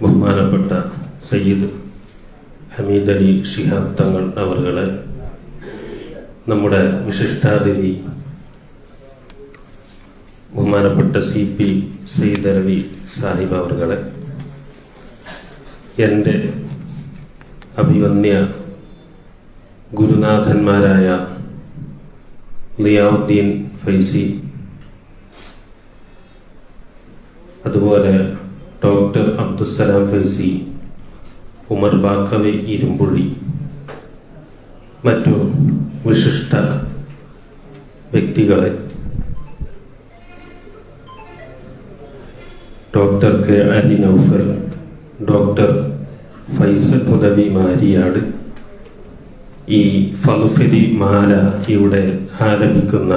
ബഹുമാനപ്പെട്ട സയ്യിദ് ഹമീദ് അലി ശിഹാബ് തങ്ങൾ അവരുടെ, നമ്മുടെ വിശിഷ്ടാതിഥി ബഹുമാനപ്പെട്ട CP സയ്യിദ് അലവി സാഹിബ് അവരുടെ, എൻ്റെ അഭിവന്യ ഗുരുനാഥന്മാരായ ലിയാവുദ്ദീൻ ഫൈസി, അതുപോലെ ഡോക്ടർ അബ്ദുസ്സലാം ഫൈസി, ഉമർ ബാക്കവി ഇരുമ്പുഴി, മറ്റു വിശിഷ്ട വ്യക്തികളെ, doctor K Ali Noufal, doctor Faisal Udavi Mariyad, ഈ ഫൽഫലി മാല ഇവിടെ ആലപിക്കുന്ന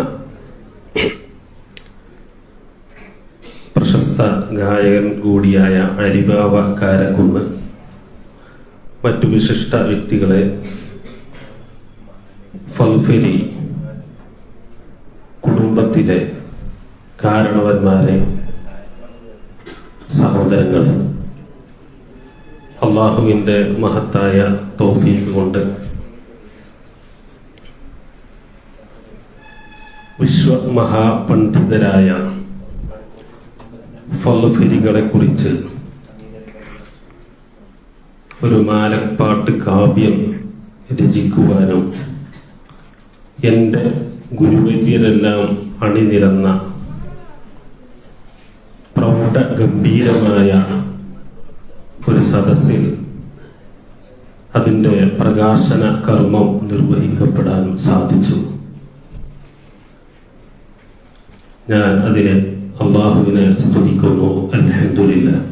പ്രശസ്ത ഗായകൻ കൂടിയായ അരിബാവ കാരക്കുന്ന്, മറ്റു വിശിഷ്ട വ്യക്തികളെ, ഫൽഫലി കുടുംബത്തിലെ കാരണവന്മാരെ, സഹോദരങ്ങൾ, അള്ളാഹുവിൻ്റെ മഹത്തായ തൗഫീഖ് കൊണ്ട് വിശ്വമഹാപണ്ഡിതരായ ഫൽഫലികളെ കുറിച്ച് ഒരു മാലപ്പാട്ട് കാവ്യം രചിക്കുവാനും എൻ്റെ ഗുരുവര്യരെല്ലാം അണിനിരന്ന പ്രൗഢ ഗംഭീരമായ ഒരു സദസ്സിൽ അതിൻ്റെ പ്രകാശന കർമ്മം നിർവഹിക്കപ്പെടാൻ സാധിച്ചു. ഞാൻ അതിനെ അള്ളാഹുവിനെ സ്തുതിക്കുന്നു. അൽഹംദുലില്ലാഹ്.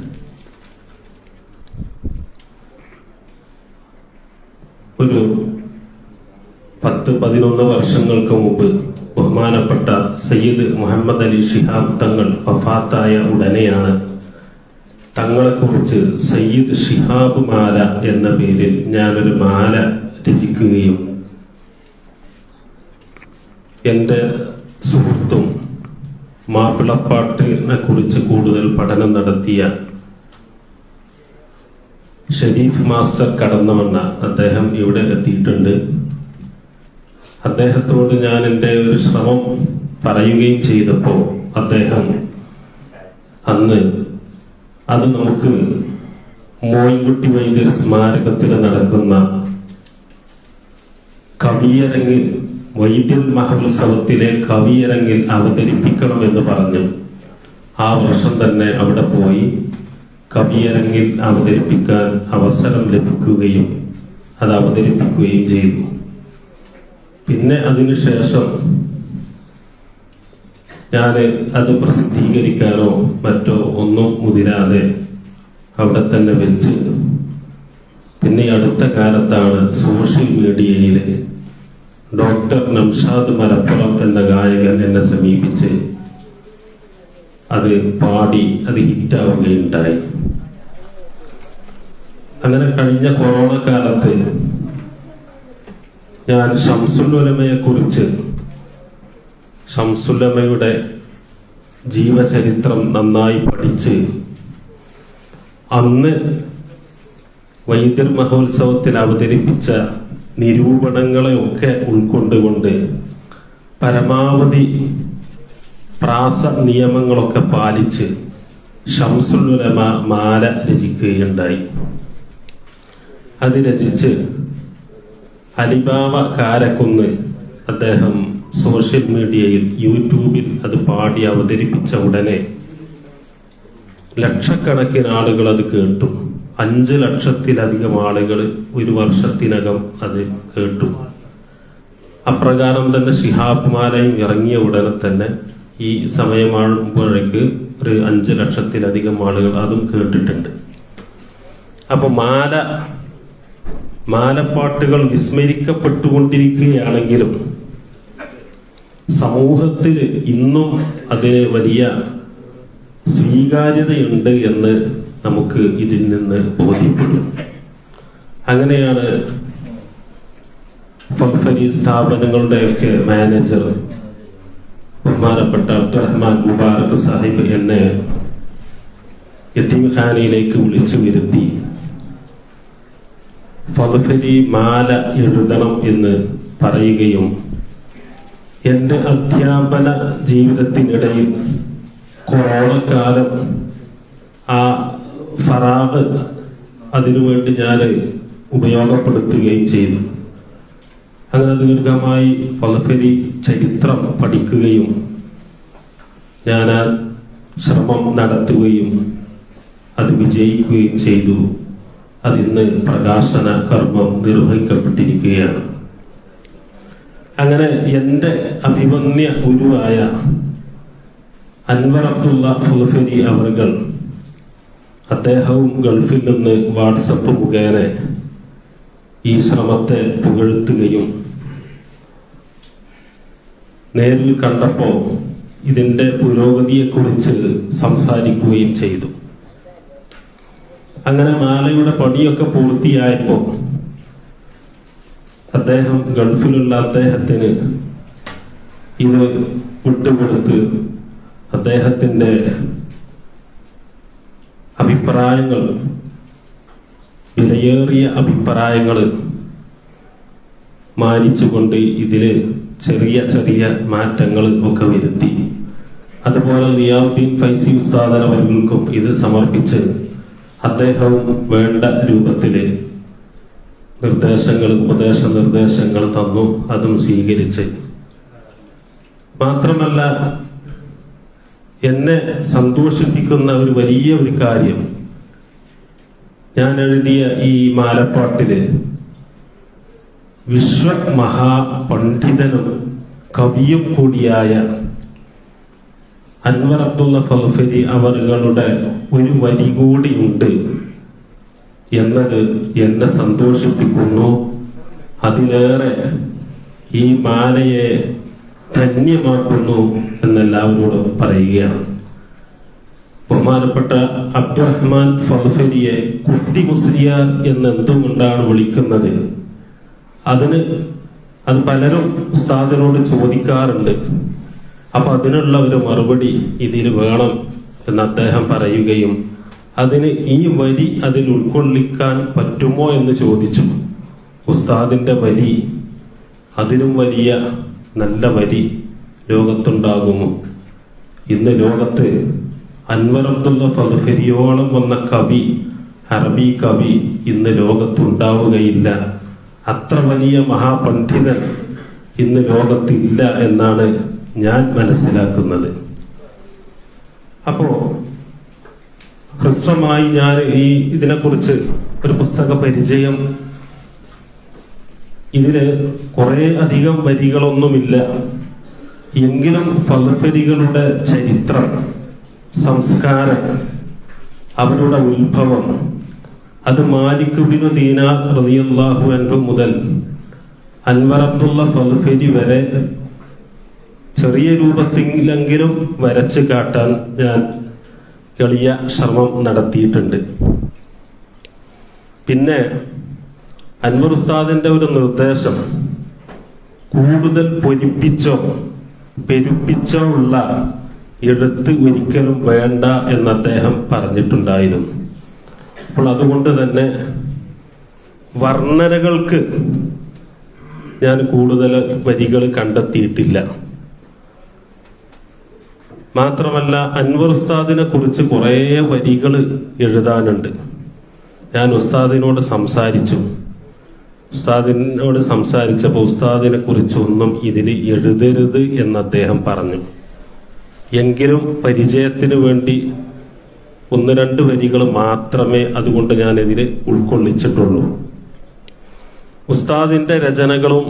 ഒരു 10-11 വർഷങ്ങൾക്ക് മുമ്പ് ബഹുമാനപ്പെട്ട സയ്യിദ് മുഹമ്മദ് അലി ശിഹാബ് തങ്ങൾ വഫാത്തായ ഉടനെയാണ് തങ്ങളെക്കുറിച്ച് സയ്യിദ് ശിഹാബ് മാല എന്ന പേരിൽ ഞാനൊരു മാല രചിക്കുകയും എൻ്റെ സുഹൃത്തും മാപ്പിളപ്പാട്ടിനെ കുറിച്ച് കൂടുതൽ പഠനം നടത്തിയ ഷരീഫ് മാസ്റ്റർ കടന്നവണ്ണ, അദ്ദേഹം ഇവിടെ എത്തിയിട്ടുണ്ട്. അദ്ദേഹത്തോട് ഞാൻ എൻ്റെ ഒരു ശ്രമം പറയുകയും ചെയ്തപ്പോൾ അദ്ദേഹം അന്ന് അത് നമുക്ക് മോയിൻകുട്ടി വൈദ്യർ സ്മാരകത്തിൽ നടക്കുന്ന കവിയരങ്ങിൽ, വൈദ്യർ മഹോത്സവത്തിലെ കവിയരങ്ങിൽ അവതരിപ്പിക്കണമെന്ന് പറഞ്ഞു. ആ വർഷം തന്നെ അവിടെ പോയി കവിയരങ്ങിൽ അവതരിപ്പിക്കാൻ അവസരം ലഭിക്കുകയും അത് അവതരിപ്പിക്കുകയും ചെയ്തു. പിന്നെ അതിനുശേഷം ഞാൻ അത് പ്രസിദ്ധീകരിക്കാനോ മറ്റോ ഒന്നും മുതിരാതെ അവിടെ തന്നെ വെച്ച്, പിന്നെ അടുത്ത കാലത്താണ് സോഷ്യൽ മീഡിയയിൽ ഡോക്ടർ നംഷാദ് മലപ്പുറം എന്ന ഗായകൻ എന്നെ സമീപിച്ച് അത് പാടി അത് ഹിറ്റാവുകയുണ്ടായി. അങ്ങനെ കഴിഞ്ഞ കൊറോണ കാലത്ത് ഞാൻ ശംസുൽ ഉലമയെ കുറിച്ച്, ശംസുൽ ഉലമയുടെ ജീവചരിത്രം നന്നായി പഠിച്ച് അന്ന് വൈദ്യർ മഹോത്സവത്തിൽ അവതരിപ്പിച്ച നിരൂപണങ്ങളെയൊക്കെ ഉൾക്കൊണ്ടുകൊണ്ട് പരമാവധി പ്രാസ നിയമങ്ങളൊക്കെ പാലിച്ച് ശംസുൽ ഉലമ മാല രചിക്കുകയുണ്ടായി. അത് രചിച്ച് അലിബാവ കാരക്കുന്ന് അദ്ദേഹം സോഷ്യൽ മീഡിയയിൽ, യൂട്യൂബിൽ അത് പാടി അവതരിപ്പിച്ച ഉടനെ ലക്ഷക്കണക്കിന് ആളുകൾ അത് കേട്ടു. 5 ലക്ഷത്തിലധികം ആളുകൾ ഒരു വർഷത്തിനകം അത് കേട്ടു. അപ്രകാരം തന്നെ ശിഹാബ് മാലയും ഇറങ്ങിയ ഉടനെ തന്നെ ഈ സമയമാകുമ്പോഴേക്ക് ഒരു 5 ലക്ഷത്തിലധികം ആളുകൾ അതും കേട്ടിട്ടുണ്ട്. അപ്പൊ മാലപ്പാട്ടുകൾ വിസ്മരിക്കപ്പെട്ടുകൊണ്ടിരിക്കുകയാണെങ്കിലും സമൂഹത്തിൽ ഇന്നും അതിന് വലിയ സ്വീകാര്യതയുണ്ട് എന്ന് നമുക്ക് ഇതിൽ നിന്ന് ബോധ്യപ്പെടും. അങ്ങനെയാണ് ഫൽഫലി സ്ഥാപനങ്ങളുടെയൊക്കെ മാനേജർ ബഹുമാനപ്പെട്ട അബ്ദുറഹ്മാൻ മുബാറക് സാഹിബ് എന്നെ യതീംഖാനയിലേക്ക് വിളിച്ചു വരുത്തി ഫദ്ഫലി മാല എഴുതണം എന്ന് പറയുകയും എൻ്റെ അധ്യാപന ജീവിതത്തിനിടയിൽ കൊറോണക്കാലം ആ ഫറാഗ് അതിനുവേണ്ടി ഞാൻ ഉപയോഗപ്പെടുത്തുകയും ചെയ്തു. അങ്ങനെ ദീർഘമായി ഫദ്ഫലി ചരിത്രം പഠിക്കുകയും ഞാൻ ആ ശ്രമം നടത്തുകയും അത് വിജയിക്കുകയും ചെയ്തു. അതിന്ന് പ്രകാശന കർമ്മം നിർവഹിക്കപ്പെട്ടിരിക്കുകയാണ്. അങ്ങനെ എൻ്റെ അഭിമന്യ ഗുരുവായ അൻവർ അബ്ദുള്ള ഫദ്ഫലി അവറുകൾ അദ്ദേഹവും ഗൾഫിൽ നിന്ന് വാട്സപ്പ് മുഖേന ഈ ശ്രമത്തെ പുകഴ്ത്തുകയും നേരിൽ കണ്ടപ്പോൾ ഇതിന്റെ പുരോഗതിയെക്കുറിച്ച് സംസാരിക്കുകയും ചെയ്തു. അങ്ങനെ മാലയുടെ പണിയൊക്കെ പൂർത്തിയായപ്പോൾ അദ്ദേഹം ഗൾഫിലുള്ള അദ്ദേഹത്തിന് ഇത് വിട്ടുകൊടുത്ത് അദ്ദേഹത്തിന്റെ അഭിപ്രായങ്ങൾ, വിലയേറിയ അഭിപ്രായങ്ങൾ മാനിച്ചുകൊണ്ട് ഇതില് ചെറിയ ചെറിയ മാറ്റങ്ങൾ ഒക്കെ വരുത്തി. അതുപോലെ നിയാമുദ്ദീൻ ഫൈസി ഉസ്താദ് അവർക്കും ഇത് സമർപ്പിച്ച് അദ്ദേഹവും വേണ്ട രൂപത്തില് ഉപദേശ നിർദ്ദേശങ്ങൾ തന്നു. അതും സ്വീകരിച്ച്, മാത്രമല്ല എന്നെ സന്തോഷിപ്പിക്കുന്ന ഒരു വലിയ ഒരു കാര്യം, ഞാൻ എഴുതിയ ഈ മാലപ്പാട്ടില് വിശ്വമഹാപണ്ഡിതനും കവിയും കൂടിയായ അൻവർ അബ്ദുള്ള ഫദ്ഫലി അവരുടെ ഒരു വരി കൂടിയുണ്ട് എന്നത് എന്നെ സന്തോഷിപ്പിക്കുന്നു. അതിലേറെ ഈ മാലയെ ധന്യമാക്കുന്നു എന്നെല്ലാവരോടും പറയുകയാണ്. ബഹുമാനപ്പെട്ട അബ്ദുറഹ്മാൻ ഫദ്ഫലിയെ കുട്ടി മുസ്ലിയാർ എന്നെന്തുകൊണ്ടാണ് വിളിക്കുന്നത്? അത് പലരും ഉസ്താദിനോട് ചോദിക്കാറുണ്ട്. അപ്പൊ അതിനുള്ള ഒരു മറുപടി ഇതിൽ വേണം എന്ന് അദ്ദേഹം പറയുകയും അതിന് ഈ വരി അതിൽ ഉൾക്കൊള്ളിക്കാൻ പറ്റുമോ എന്ന് ചോദിച്ചു. ഉസ്താദിന്റെ വരി അതിലും വലിയ നല്ല വരി ലോകത്തുണ്ടാകുമോ? ഇന്ന് ലോകത്ത് അൻവർ അബ്ദുള്ള ഫദ്ഫലിയോളം വന്ന കവി, അറബി കവി ഇന്ന് ലോകത്തുണ്ടാവുകയില്ല. അത്ര വലിയ മഹാപണ്ഡിതൻ ഇന്ന് ലോകത്തില്ല എന്നാണ് ഞാൻ മനസ്സിലാക്കുന്നത്. അപ്പോ ഹ്രസ്വമായി ഞാൻ ഇതിനെക്കുറിച്ച് ഒരു പുസ്തക പരിചയം, ഇതില് കുറെ അധികം വരികളൊന്നുമില്ല, എങ്കിലും ഫദ്ഫലികളുടെ ചരിത്രം, സംസ്കാരം, അവരുടെ ഉത്ഭവം, അത് മാലിക് ഇബ്നു ദീനാർ റളിയല്ലാഹു അൻഹു മുതൽ അൻവർ അബ്ദുള്ള ഫദ്ഫലി വരെ ചെറിയ രൂപത്തിലെങ്കിലും വരച്ചു കാട്ടാൻ ഞാൻ എളിയ ശ്രമം നടത്തിയിട്ടുണ്ട്. പിന്നെ അൻവർ ഉസ്താദിന്റെ ഒരു നിർദ്ദേശം, കൂടുതൽ പെരുപ്പിച്ചോ ഉള്ള എഴുത്ത് ഒരിക്കലും വേണ്ട എന്ന് അദ്ദേഹം പറഞ്ഞിട്ടുണ്ടായിരുന്നു. അപ്പോൾ അതുകൊണ്ട് തന്നെ വർണ്ണനകൾക്ക് ഞാൻ കൂടുതൽ വരികൾ കണ്ടെത്തിയിട്ടില്ല. മാത്രമല്ല അൻവർ ഉസ്താദിനെ കുറിച്ച് കുറെ വരികൾ എഴുതാനുണ്ട്. ഞാൻ ഉസ്താദിനോട് സംസാരിച്ചപ്പോൾ ഉസ്താദിനെ കുറിച്ചൊന്നും ഇതിൽ എഴുതരുത് എന്ന് അദ്ദേഹം പറഞ്ഞു. എങ്കിലും പരിചയത്തിന് വേണ്ടി 1-2 വരികൾ മാത്രമേ അതുകൊണ്ട് ഞാൻ ഇതിൽ ഉൾക്കൊള്ളിച്ചിട്ടുള്ളൂ. ഉസ്താദിന്റെ രചനകളും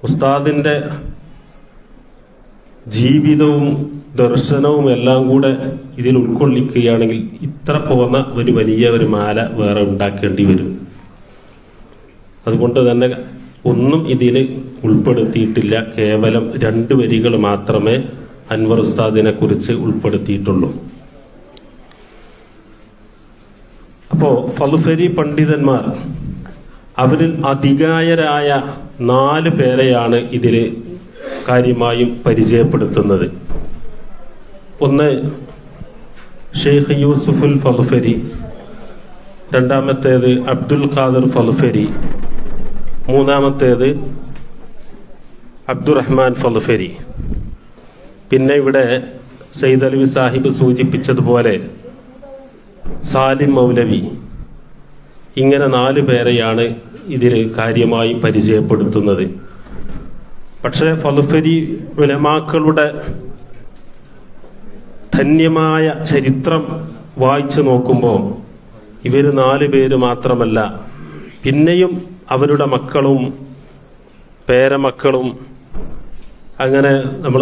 ഉസ്താദിന്റെ ജീവിതവും ദർശനവും എല്ലാം കൂടെ ഇതിൽ ഉൾക്കൊള്ളിക്കുകയാണെങ്കിൽ ഇത്ര പോന്ന ഒരു വലിയ ഒരു മാല വേറെ ഉണ്ടാക്കേണ്ടി വരും. അതുകൊണ്ട് തന്നെ ഒന്നും ഇതിൽ ഉൾപ്പെടുത്തിയിട്ടില്ല. കേവലം 2 വരികൾ മാത്രമേ അൻവർ ഉസ്താദിനെ കുറിച്ച് ഉൾപ്പെടുത്തിയിട്ടുള്ളൂ. അപ്പോ ഫദ്ഫലി പണ്ഡിതന്മാർ, അവരിൽ അധികായരായ 4 പേരെയാണ് ഇതില് കാര്യമായും പരിചയപ്പെടുത്തുന്നത്. ഒന്ന് ഷെയ്ഖ് യൂസുഫുൽ ഫളുഫരി, രണ്ടാമത്തേത് അബ്ദുൽ ഖാദർ ഫളുഫരി, മൂന്നാമത്തേത് അബ്ദുറഹ്മാൻ ഫളുഫരി. പിന്നെ ഇവിടെ സയ്യിദ് അലവി സാഹിബ് സൂചിപ്പിച്ചതുപോലെ സാലിം മൗലവി, ഇങ്ങനെ 4 പേരെയാണ് ഇതിൽ കാര്യമായി പരിചയപ്പെടുത്തുന്നത്. പക്ഷേ ഫളുഫരി ഉലമാക്കളുടെ ധന്യമായ ചരിത്രം വായിച്ചു നോക്കുമ്പോൾ ഇവർ 4 പേര് മാത്രമല്ല, പിന്നെയും അവരുടെ മക്കളും പേരമക്കളും, അങ്ങനെ നമ്മൾ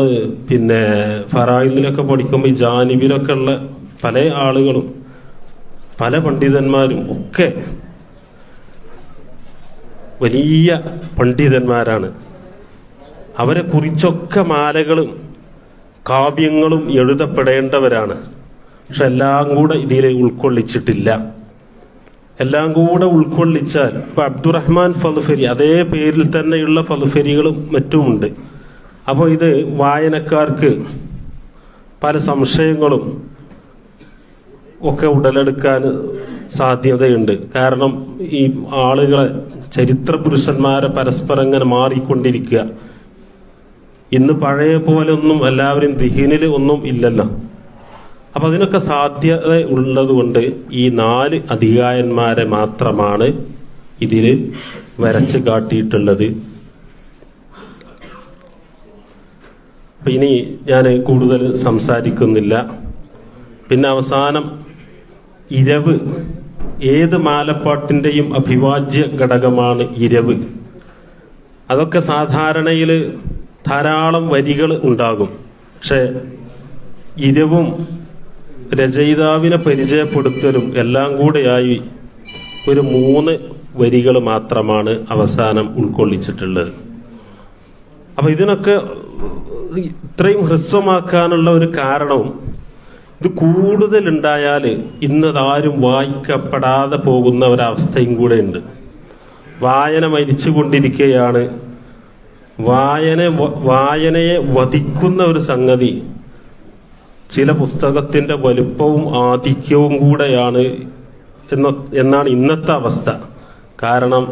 പിന്നെ ഫറായിലിലൊക്കെ പഠിക്കുമ്പോൾ ഈ ജാനിബിലൊക്കെ ഉള്ള പല ആളുകളും പല പണ്ഡിതന്മാരും ഒക്കെ വലിയ പണ്ഡിതന്മാരാണ്. അവരെ കുറിച്ചൊക്കെ മാലകളും കാവ്യങ്ങളും എഴുതപ്പെടേണ്ടവരാണ്. പക്ഷെ എല്ലാം കൂടെ ഇതിൽ ഉൾക്കൊള്ളിച്ചിട്ടില്ല. എല്ലാം കൂടെ ഉൾക്കൊള്ളിച്ചാൽ ഇപ്പൊ അബ്ദുറഹ്മാൻ ഫളുഫരി, അതേ പേരിൽ തന്നെയുള്ള ഫളുഫരികളും മറ്റുമുണ്ട്. അപ്പോൾ ഇത് വായനക്കാർക്ക് പല സംശയങ്ങളും ഒക്കെ ഉടലെടുക്കാൻ സാധ്യതയുണ്ട്. കാരണം ഈ ആളുകളെ, ചരിത്ര പുരുഷന്മാരെ പരസ്പരം ഇങ്ങനെ മാറിക്കൊണ്ടിരിക്കുക. ഇന്ന് പഴയ പോലെ ഒന്നും എല്ലാവരും ദിഹീനിൽ ഒന്നും ഇല്ലല്ലോ. അപ്പൊ അതിനൊക്കെ സാധ്യത ഉള്ളത് കൊണ്ട് ഈ 4 അധികായന്മാരെ മാത്രമാണ് ഇതിൽ വരച്ച് കാട്ടിയിട്ടുള്ളത്. അപ്പൊ ഇനി ഞാൻ കൂടുതൽ സംസാരിക്കുന്നില്ല. പിന്നെ അവസാനം ഇരവ്, ഏത് മാലപ്പാട്ടിൻ്റെയും അഭിവാജ്യ ഘടകമാണ് ഇരവ്. അതൊക്കെ സാധാരണയിൽ ധാരാളം വരികൾ ഉണ്ടാകും. പക്ഷെ ഇരവും രചയിതാവിനെ പരിചയപ്പെടുത്തലും എല്ലാം കൂടെയായി ഒരു 3 വരികൾ മാത്രമാണ് അവസാനം ഉൾക്കൊള്ളിച്ചിട്ടുള്ളത്. അപ്പൊ ഇതിനൊക്കെ ഇത്രയും ഹ്രസ്വമാക്കാനുള്ള ഒരു കാരണവും, ഇത് കൂടുതൽ ഉണ്ടായാൽ ഇന്നതാരും വായിക്കപ്പെടാതെ പോകുന്ന ഒരവസ്ഥയും കൂടെ ഉണ്ട്. വായന മരിച്ചുകൊണ്ടിരിക്കുകയാണ്. വായനയെ വധിക്കുന്ന ഒരു സംഗതി ചില പുസ്തകത്തിന്റെ വലുപ്പവും ആധിക്യവും കൂടെയാണ് എന്നാണ് ഇന്നത്തെ അവസ്ഥ. കാരണം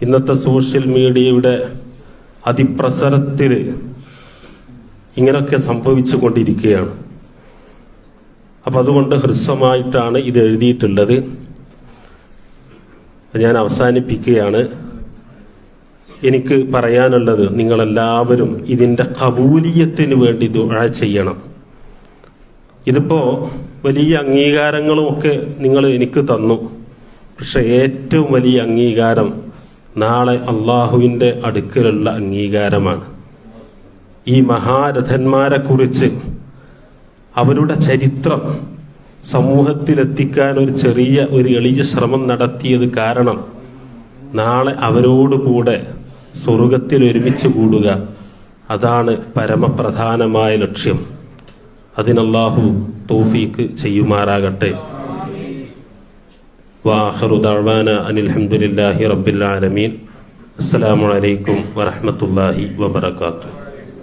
ഇന്നത്തെ സോഷ്യൽ മീഡിയയുടെ അതിപ്രസരത്തിൽ ഇങ്ങനെയൊക്കെ സംഭവിച്ചു കൊണ്ടിരിക്കുകയാണ്. അപ്പൊ അതുകൊണ്ട് ഹ്രസ്വമായിട്ടാണ് ഇത് എഴുതിയിട്ടുള്ളത്. ഞാൻ അവസാനിപ്പിക്കുകയാണ്. എനിക്ക് പറയാനുള്ളത്, നിങ്ങളെല്ലാവരും ഇതിൻ്റെ ഖബൂലിയത്തിന് വേണ്ടി ദുആ ചെയ്യണം. ഇതിപ്പോ വലിയ അംഗീകാരങ്ങളും ഒക്കെ നിങ്ങൾ എനിക്ക് തന്നു. പക്ഷെ ഏറ്റവും വലിയ അംഗീകാരം നാളെ അള്ളാഹുവിൻ്റെ അടുക്കലുള്ള അംഗീകാരമാണ്. ഈ മഹാരഥന്മാരെ കുറിച്ച്, അവരുടെ ചരിത്രം സമൂഹത്തിലെത്തിക്കാൻ ഒരു എളിയ ശ്രമം നടത്തിയത് കാരണം നാളെ അവരോടുകൂടെ സ്വർഗത്തിൽ ഒരുമിച്ച് കൂടുക, അതാണ് പരമപ്രധാനമായ ലക്ഷ്യം. അതിനല്ലാഹു തൗഫീഖ് ചെയ്യുമാറാകട്ടെ. വആഖിറു ദഅ്വാന അനിൽ ഹംദുലില്ലാഹി റബ്ബിൽ ആലമീൻ. അസ്സലാമു അലൈക്കും വറഹ്മത്തുള്ളാഹി വബറകാതുഹു.